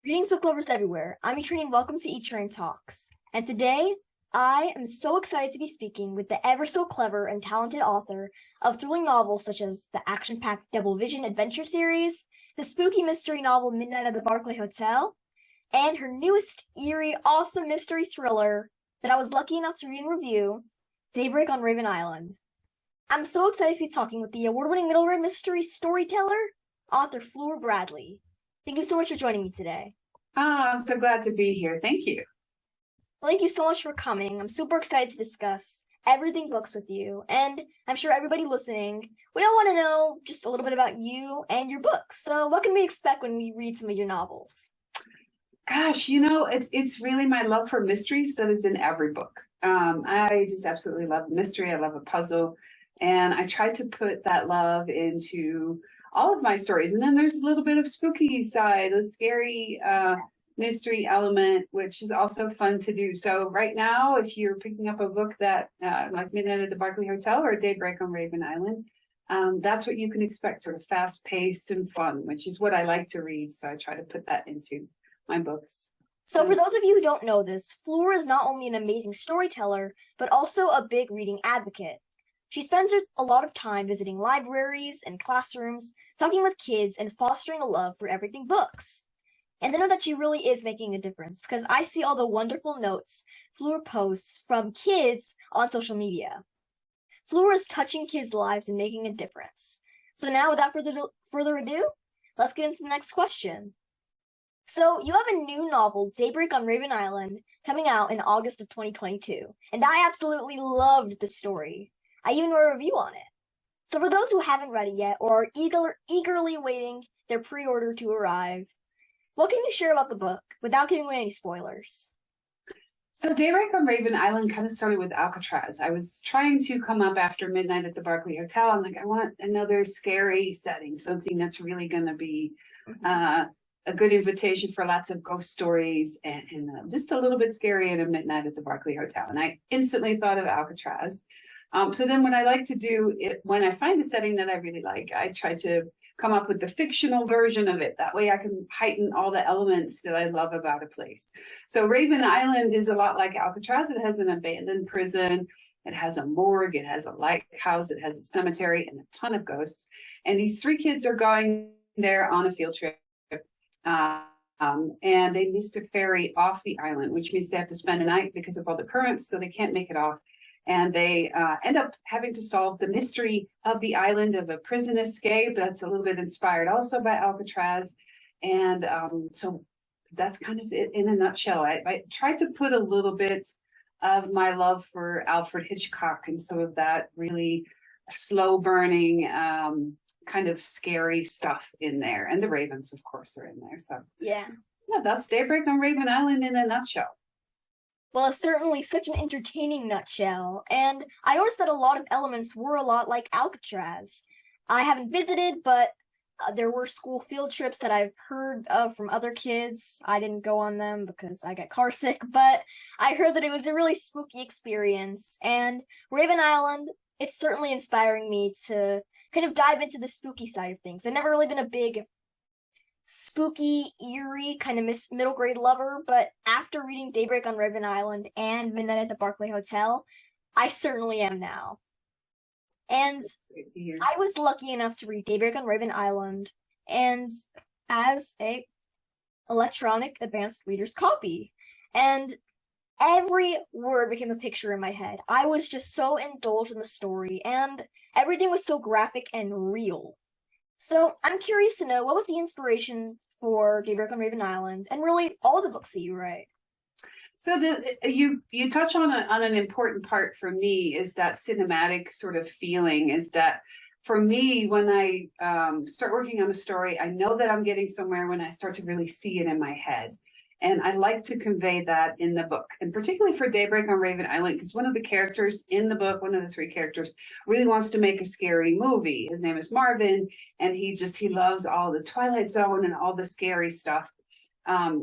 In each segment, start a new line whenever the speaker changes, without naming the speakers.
Greetings, book lovers everywhere. I'm Etran and welcome to Etran Talks. And today, I am so excited to be speaking with the ever so clever and talented author of thrilling novels such as the action-packed Double Vision adventure series, the spooky mystery novel Midnight at the Barclay Hotel, and her newest eerie, awesome mystery thriller that I was lucky enough to read and review, Daybreak on Raven Island. I'm so excited to be talking with the award-winning middle-grade mystery storyteller, author Fleur Bradley. Thank you so much for joining me today.
I'm so glad to be here. Thank you.
Well, thank you so much for coming. I'm super excited to discuss everything books with you, and I'm sure everybody listening, we all want to know just a little bit about you and your books. So what can we expect when we read some of your novels?
Gosh, it's really my love for mysteries that is in every book. I just absolutely love mystery. I love a puzzle, and I try to put that love into all of my stories. And then there's a little bit of spooky side, the scary mystery element, which is also fun to do. So right now, if you're picking up a book that like Midnight at the Barclay Hotel or Daybreak on Raven Island, that's what you can expect, sort of fast-paced and fun, which is what I like to read. So I try to put that into my books.
So for those of you who don't know this, Fleur is not only an amazing storyteller, but also a big reading advocate. She spends a lot of time visiting libraries and classrooms, talking with kids, and fostering a love for everything books. And I know that she really is making a difference because I see all the wonderful notes Fleur posts from kids on social media. Fleur is touching kids' lives and making a difference. So now, without further ado, let's get into the next question. So, you have a new novel, Daybreak on Raven Island, coming out in August of 2022, and I absolutely loved the story. I even wrote a review on it. So for those who haven't read it yet or are eagerly waiting their pre-order to arrive, what can you share about the book without giving away any spoilers?
So Daybreak on Raven Island kind of started with Alcatraz. I was trying to come up after Midnight at the Barclay Hotel. I'm like, I want another scary setting, something that's really going to be a good invitation for lots of ghost stories and just a little bit scary in a Midnight at the Barclay Hotel. And I instantly thought of Alcatraz. So then when I like to do it, when I find a setting that I really like, I try to come up with the fictional version of it. That way I can heighten all the elements that I love about a place. So Raven Island is a lot like Alcatraz. It has an abandoned prison. It has a morgue. It has a lighthouse. It has a cemetery and a ton of ghosts. And these three kids are going there on a field trip. And they missed a ferry off the island, which means they have to spend a night because of all the currents, so they can't make it off. And they end up having to solve the mystery of the island of a prison escape. That's a little bit inspired also by Alcatraz. And so that's kind of it in a nutshell. I tried to put a little bit of my love for Alfred Hitchcock and some of that really slow burning kind of scary stuff in there. And the ravens, of course, are in there. So yeah, that's Daybreak on Raven Island in a nutshell.
Well, it's certainly such an entertaining nutshell, and I noticed that a lot of elements were a lot like Alcatraz. I haven't visited, but there were school field trips that I've heard of from other kids. I didn't go on them because I got carsick, but I heard that it was a really spooky experience, and Raven Island, it's certainly inspiring me to kind of dive into the spooky side of things. I've never really been a big spooky, eerie kind of middle grade lover, but after reading Daybreak on Raven Island and Midnight at the Barclay Hotel, I certainly am now. And I was lucky enough to read Daybreak on Raven Island and as a electronic advanced reader's copy. And every word became a picture in my head. I was just so indulged in the story, and everything was so graphic and real. So I'm curious to know, what was the inspiration for Daybreak on Raven Island and really all the books that you write?
So you touch on an important part for me is that cinematic sort of feeling. Is that for me, when I start working on a story, I know that I'm getting somewhere when I start to really see it in my head. And I like to convey that in the book, and particularly for Daybreak on Raven Island, because one of the characters in the book, one of the three characters, really wants to make a scary movie. His name is Marvin, and he loves all the Twilight Zone and all the scary stuff.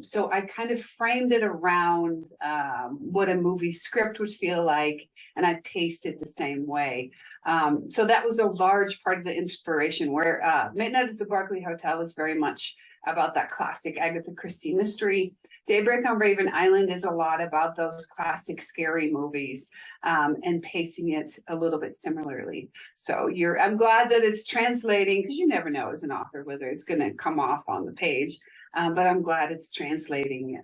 So I kind of framed it around what a movie script would feel like, and I paced it the same way. So that was a large part of the inspiration, where Midnight at the Barclay Hotel was very much about that classic Agatha Christie mystery. Daybreak on Raven Island is a lot about those classic scary movies, and pacing it a little bit similarly. So I'm glad that it's translating, because you never know as an author whether it's going to come off on the page. But I'm glad it's translating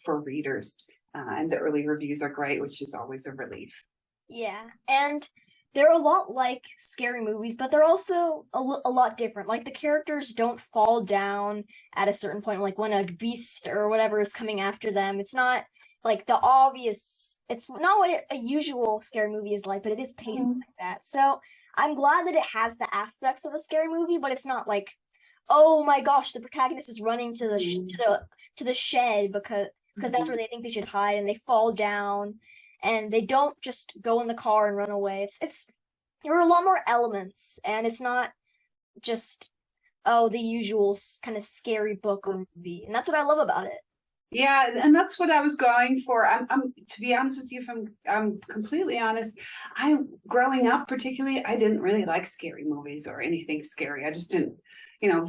for readers. And the early reviews are great, which is always a relief.
Yeah, and they're a lot like scary movies, but they're also a lot different. Like the characters don't fall down at a certain point, like when a beast or whatever is coming after them. It's not like the obvious, it's not what a usual scary movie is like, but it is paced like that. So I'm glad that it has the aspects of a scary movie, but it's not like, oh my gosh, the protagonist is running to the shed because that's where they think they should hide, and they fall down. And they don't just go in the car and run away. There are a lot more elements, and it's not just the usual kind of scary book or movie, and that's what I love about it.
Yeah, and that's what I was going for. I'm to be honest with you, if I'm completely honest, growing up particularly, I didn't really like scary movies or anything scary. I just didn't,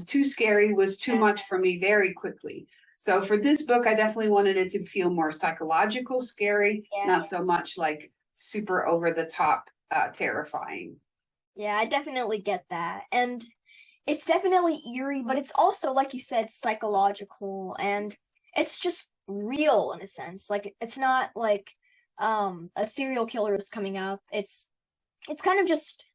too scary was too much for me very quickly. So for this book, I definitely wanted it to feel more psychological, scary, not so much like super over the top, terrifying.
Yeah, I definitely get that. And it's definitely eerie, but it's also, like you said, psychological, and it's just real in a sense. Like it's not like a serial killer is coming up. It's kind of just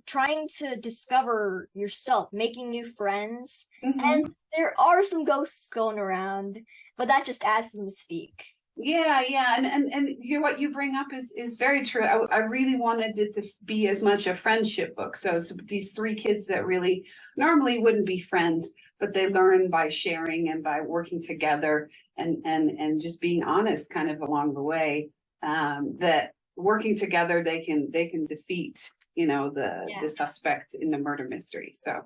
trying to discover yourself, making new friends, and there are some ghosts going around, but that just adds to the mystique.
Yeah, and what you bring up is very true. I really wanted it to be as much a friendship book. So it's these three kids that really normally wouldn't be friends, but they learn by sharing and by working together and just being honest kind of along the way. That working together they can defeat the suspect in the murder mystery. So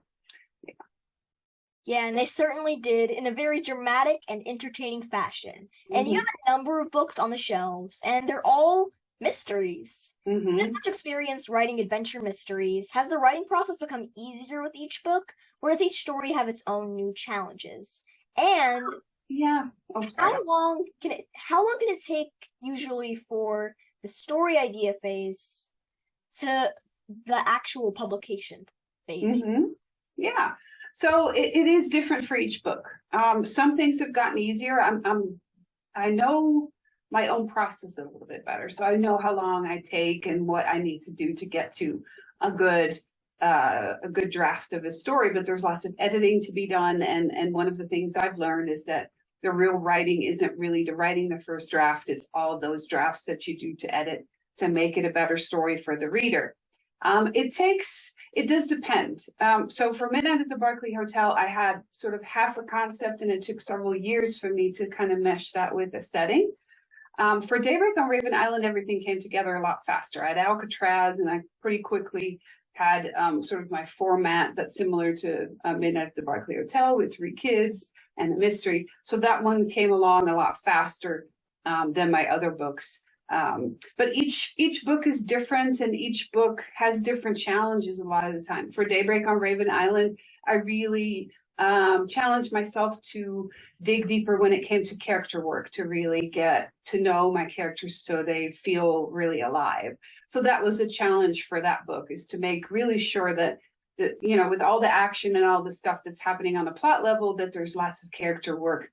yeah, and they certainly did in a very dramatic and entertaining fashion. And you have a number of books on the shelves, and they're all mysteries. This much experience writing adventure mysteries. Has the writing process become easier with each book, or does each story have its own new challenges? And how long can it take usually for the story idea phase to the actual publication phase?
Yeah. So it is different for each book. Some things have gotten easier. I know my own process a little bit better. So I know how long I take and what I need to do to get to a good draft of a story, but there's lots of editing to be done. And one of the things I've learned is that the real writing isn't really the writing the first draft. It's all those drafts that you do to edit to make it a better story for the reader. It does depend. So for Midnight at the Barclay Hotel, I had sort of half a concept, and it took several years for me to kind of mesh that with a setting. For Daybreak on Raven Island, everything came together a lot faster. I had Alcatraz, and I pretty quickly had sort of my format that's similar to Midnight at the Barclay Hotel with three kids and a mystery. So that one came along a lot faster than my other books. But each book is different, and each book has different challenges a lot of the time. For Daybreak on Raven Island, I really challenged myself to dig deeper when it came to character work, to really get to know my characters so they feel really alive. So that was a challenge for that book, is to make really sure that with all the action and all the stuff that's happening on the plot level, that there's lots of character work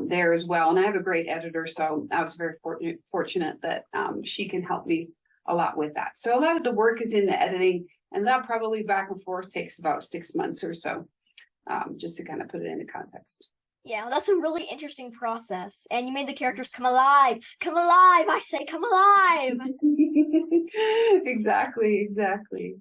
there as well. And I have a great editor, so I was very fortunate that she can help me a lot with that. So a lot of the work is in the editing, and that probably back and forth takes about 6 months or so, just to kind of put it into context.
Yeah, well, that's a really interesting process. And you made the characters come alive. Come alive, I say, come alive.
Exactly.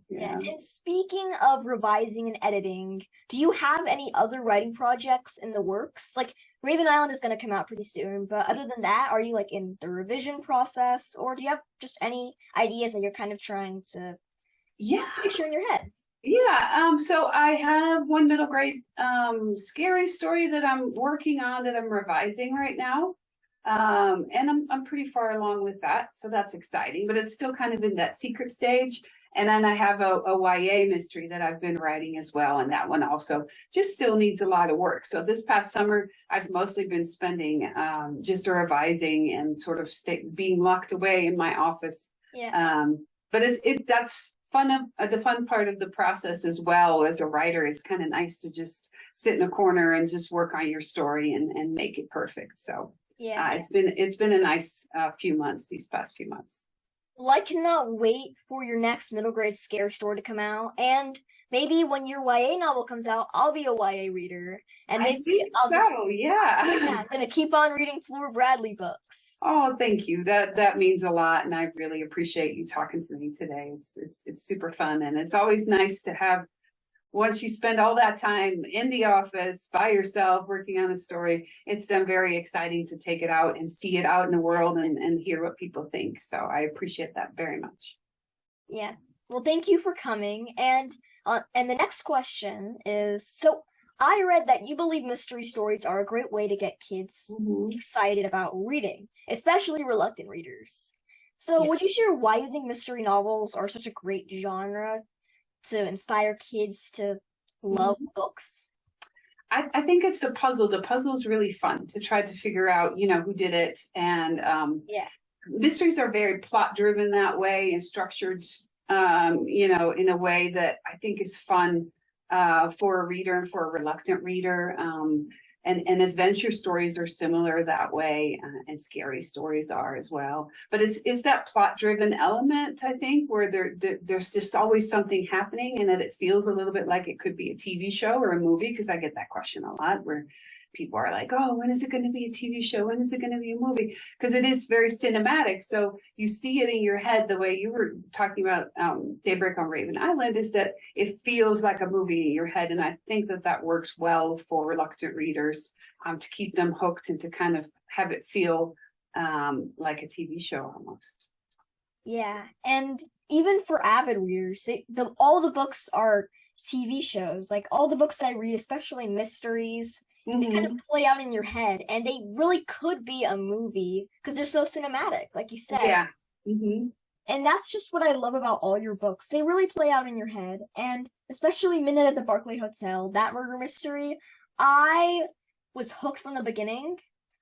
Yeah. And speaking of revising and editing, do you have any other writing projects in the works? Like Raven Island is going to come out pretty soon, but other than that, are you like in the revision process, or do you have just any ideas that you're kind of trying to picture in your head?
Yeah, so I have one middle grade scary story that I'm working on, that I'm revising right now. And I'm pretty far along with that, so that's exciting, but it's still kind of in that secret stage. And then I have a YA mystery that I've been writing as well. And that one also just still needs a lot of work. So this past summer, I've mostly been spending just revising and sort of being locked away in my office.
Yeah.
But that's fun. The fun part of the process as well as a writer is kind of nice to just sit in a corner and just work on your story and make it perfect. So
Yeah.
it's been a nice few months, these past few months.
Well, I cannot wait for your next middle grade scary story to come out. And maybe when your YA novel comes out, I'll be a YA reader. And
I
maybe
think
I'll just,
so, yeah.
I'm gonna keep on reading Fleur Bradley books.
Oh, thank you. That means a lot, and I really appreciate you talking to me today. It's super fun, and it's always nice to have, once you spend all that time in the office by yourself working on a story, it's then very exciting to take it out and see it out in the world and hear what people think. So I appreciate that very much.
Yeah. Well, thank you for coming. And the next question is, so I read that you believe mystery stories are a great way to get kids excited about reading, especially reluctant readers. So would you share why you think mystery novels are such a great genre to inspire kids to love books?
I think it's the puzzle. The puzzle is really fun to try to figure out, who did it. And mysteries are very plot driven that way and structured, in a way that I think is fun for a reader and for a reluctant reader. And adventure stories are similar that way, and scary stories are as well. But it's that plot-driven element, I think, where there's just always something happening, and that it feels a little bit like it could be a TV show or a movie, because I get that question a lot, where people are like, oh, when is it going to be a TV show? When is it going to be a movie? Because it is very cinematic. So you see it in your head the way you were talking about Daybreak on Raven Island, is that it feels like a movie in your head. And I think that works well for reluctant readers to keep them hooked and to kind of have it feel like a TV show almost.
Yeah, and even for avid readers, all the books are TV shows. Like all the books I read, especially mysteries, they kind of play out in your head, and they really could be a movie because they're so cinematic, like you said.
Yeah.
And that's just what I love about all your books. They really play out in your head, and especially Midnight at the Barclay Hotel, that murder mystery, I was hooked from the beginning.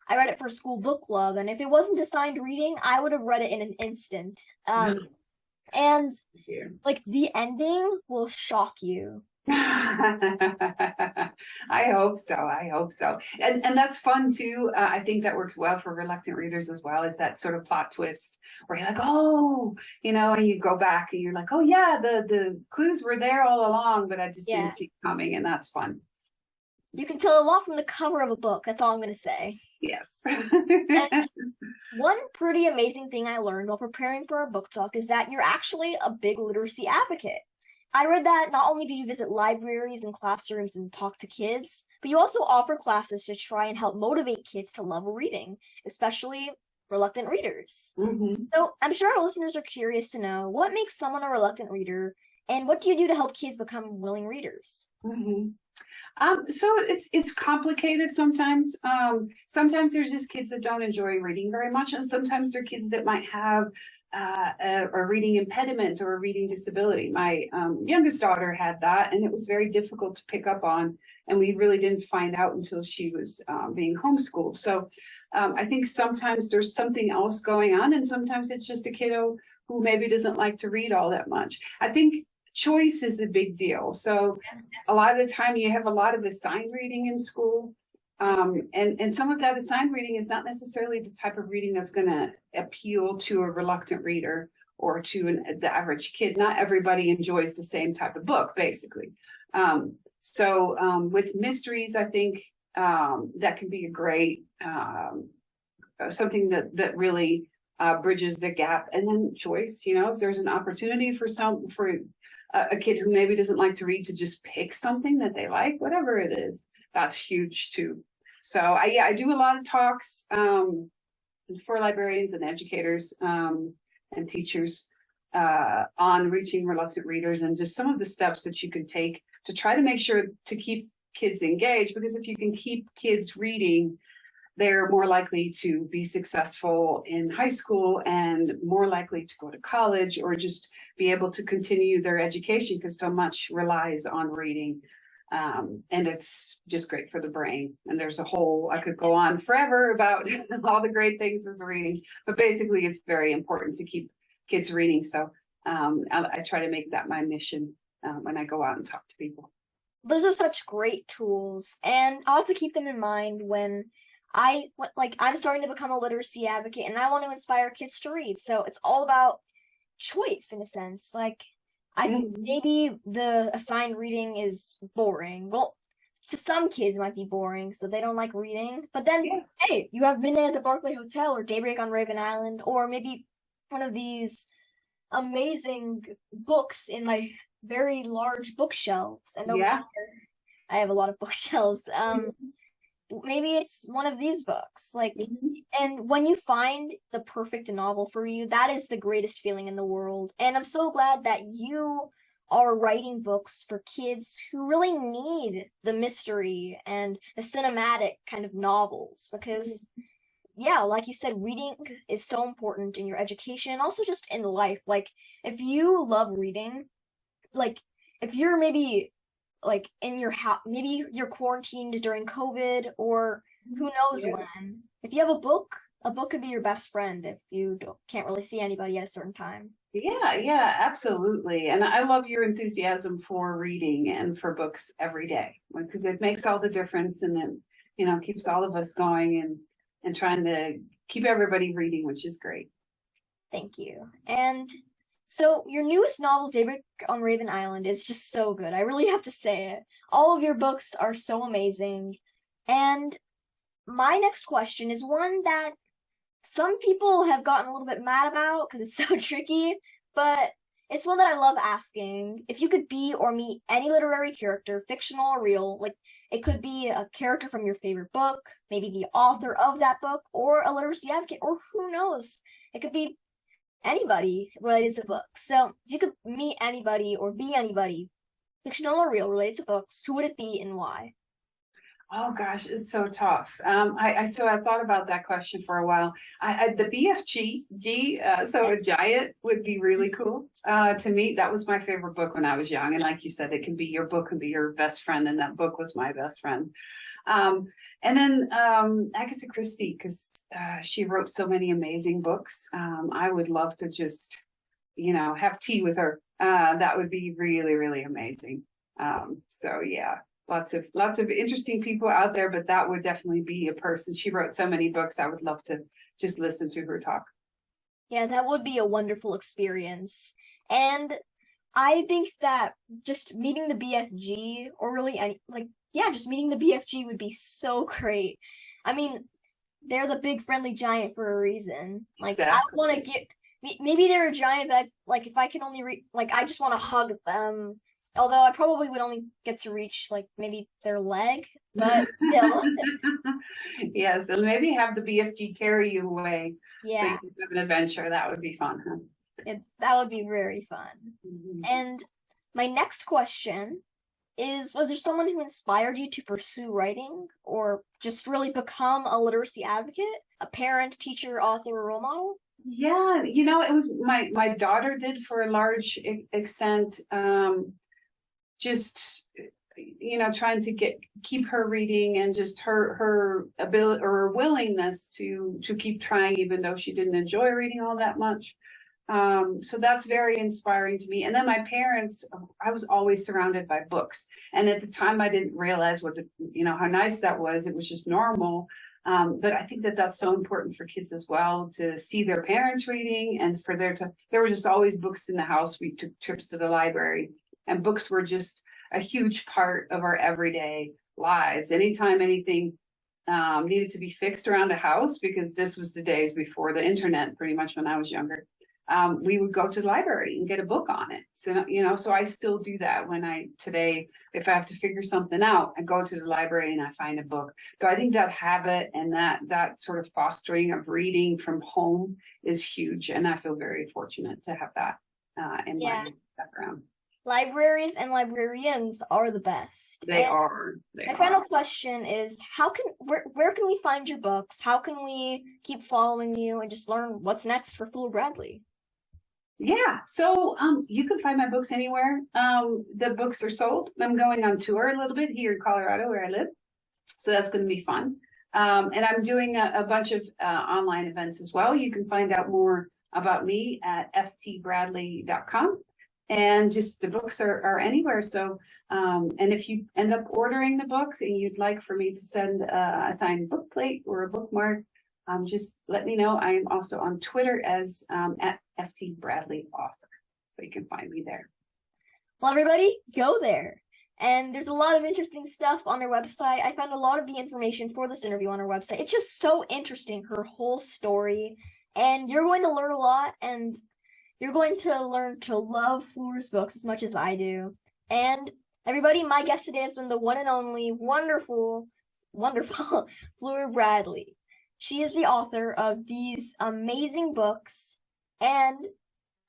I read it for school book club, and if it wasn't assigned reading, I would have read it in an instant. And like the ending will shock you.
I hope so. I hope so. And that's fun too. I think that works well for reluctant readers as well, is that sort of plot twist where you're like, oh, and you go back and you're like, oh yeah, the clues were there all along, but I just didn't see it coming, and that's fun.
You can tell a lot from the cover of a book. That's all I'm going to say.
Yes.
And one pretty amazing thing I learned while preparing for our book talk is that you're actually a big literacy advocate. I read that not only do you visit libraries and classrooms and talk to kids, but you also offer classes to try and help motivate kids to love reading, especially reluctant readers. So I'm sure our listeners are curious to know, what makes someone a reluctant reader, and what do you do to help kids become willing readers?
So it's complicated sometimes. Sometimes there's just kids that don't enjoy reading very much, and sometimes they're kids that might have a reading impediment or a reading disability. My youngest daughter had that, and it was very difficult to pick up on, and we really didn't find out until she was being homeschooled. So I think sometimes there's something else going on, and sometimes it's just a kiddo who maybe doesn't like to read all that much. I think choice is a big deal. So a lot of the time you have a lot of assigned reading in school. And some of that assigned reading is not necessarily the type of reading that's going to appeal to a reluctant reader or to the average kid. Not everybody enjoys the same type of book, basically. So with mysteries, I think that can be a great something that really bridges the gap. And then choice, if there's an opportunity for a kid who maybe doesn't like to read to just pick something that they like, whatever it is, that's huge too. So I do a lot of talks for librarians and educators and teachers on reaching reluctant readers, and just some of the steps that you can take to try to make sure to keep kids engaged. Because if you can keep kids reading, they're more likely to be successful in high school and more likely to go to college or just be able to continue their education because so much relies on reading. And it's just great for the brain. And there's I could go on forever about all the great things with reading, but basically it's very important to keep kids reading. So I try to make that my mission when I go out and talk to people.
Those are such great tools, and I'll have to keep them in mind when I'm starting to become a literacy advocate, and I want to inspire kids to read. So it's all about choice in a sense. Like, I think maybe the assigned reading is boring. Well, to some kids it might be boring, so they don't like reading. But then, hey, you have Midnight at the Barclay Hotel or Daybreak on Raven Island, or maybe one of these amazing books in my very large bookshelves. And over here, I have a lot of bookshelves. Maybe it's one of these books. Like, and when you find the perfect novel for you, that is the greatest feeling in the world. And I'm so glad that you are writing books for kids who really need the mystery and the cinematic kind of novels because yeah, like you said, reading is so important in your education and also just in life. Like, if you love reading, like, if you're maybe, like, in your house, maybe you're quarantined during COVID or who knows when. If you have a book could be your best friend if you can't really see anybody at a certain time.
Yeah, absolutely. And I love your enthusiasm for reading and for books every day because it makes all the difference and it, keeps all of us going and trying to keep everybody reading, which is great.
Thank you. And so your newest novel, Daybreak on Raven Island, is just so good. I really have to say it. All of your books are so amazing. And my next question is one that some people have gotten a little bit mad about because it's so tricky, but it's one that I love asking. If you could be or meet any literary character, fictional or real, like it could be a character from your favorite book, maybe the author of that book, or a literacy advocate, or who knows? It could be anybody related to books. So if you could meet anybody or be anybody, fictional or real, related to books, who would it be and why?
Oh gosh, it's so tough. I thought about that question for a while. The BFG, so a giant would be really cool to meet. That was my favorite book when I was young, and like you said, it can be your book, can be your best friend, and that book was my best friend. And then Agatha Christie, because she wrote so many amazing books. I would love to just, have tea with her. That would be really, really amazing. So yeah. Lots of interesting people out there, but that would definitely be a person. She wrote so many books. I would love to just listen to her talk.
Yeah, that would be a wonderful experience. And I think that just meeting the BFG or really just meeting the BFG would be so great. I mean, they're the big friendly giant for a reason. Like exactly. I want to get maybe they're a giant, but if I can only I just want to hug them. Although I probably would only get to reach maybe their leg, but still.
Yes, and maybe have the BFG carry you away.
Yeah.
So you can have an adventure. That would be fun, huh?
That would be very fun. Mm-hmm. And my next question is, was there someone who inspired you to pursue writing or just really become a literacy advocate? A parent, teacher, author, or role model?
Yeah, it was my daughter did for a large extent. Just trying to keep her reading and just her ability or willingness to keep trying even though she didn't enjoy reading all that much. So that's very inspiring to me. And then my parents, I was always surrounded by books, and at the time I didn't realize how nice that was. It was just normal. But I think that that's so important for kids as well, to see their parents reading and for there were just always books in the house. We took trips to the library. And books were just a huge part of our everyday lives. Anytime anything needed to be fixed around a house, because this was the days before the internet, pretty much when I was younger, we would go to the library and get a book on it. So, so I still do that today, if I have to figure something out, I go to the library and I find a book. So I think that habit and that sort of fostering of reading from home is huge. And I feel very fortunate to have that in my background.
Libraries and librarians are the best.
They
And
are. They
my
are.
final question is where can we find your books? How can we keep following you and just learn what's next for Fleur Bradley?
Yeah, so you can find my books anywhere. The books are sold. I'm going on tour a little bit here in Colorado where I live, so that's going to be fun. And I'm doing a bunch of online events as well. You can find out more about me at ftbradley.com. And just the books are anywhere. So, and if you end up ordering the books and you'd like for me to send a signed book plate or a bookmark, just let me know. I am also on Twitter as at FT Bradley Author. So you can find me there.
Well, everybody, go there. And there's a lot of interesting stuff on her website. I found a lot of the information for this interview on her website. It's just so interesting, her whole story. And you're going to learn a lot, and you're going to learn to love Fleur's books as much as I do. And everybody, my guest today has been the one and only wonderful Fleur Bradley. She is the author of these amazing books, and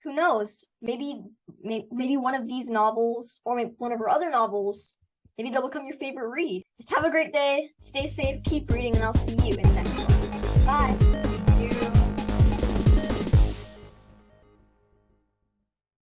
who knows, maybe one of these novels, or maybe one of her other novels, maybe they'll become your favorite read. Just have a great day, stay safe, keep reading, and I'll see you in the next one. Bye!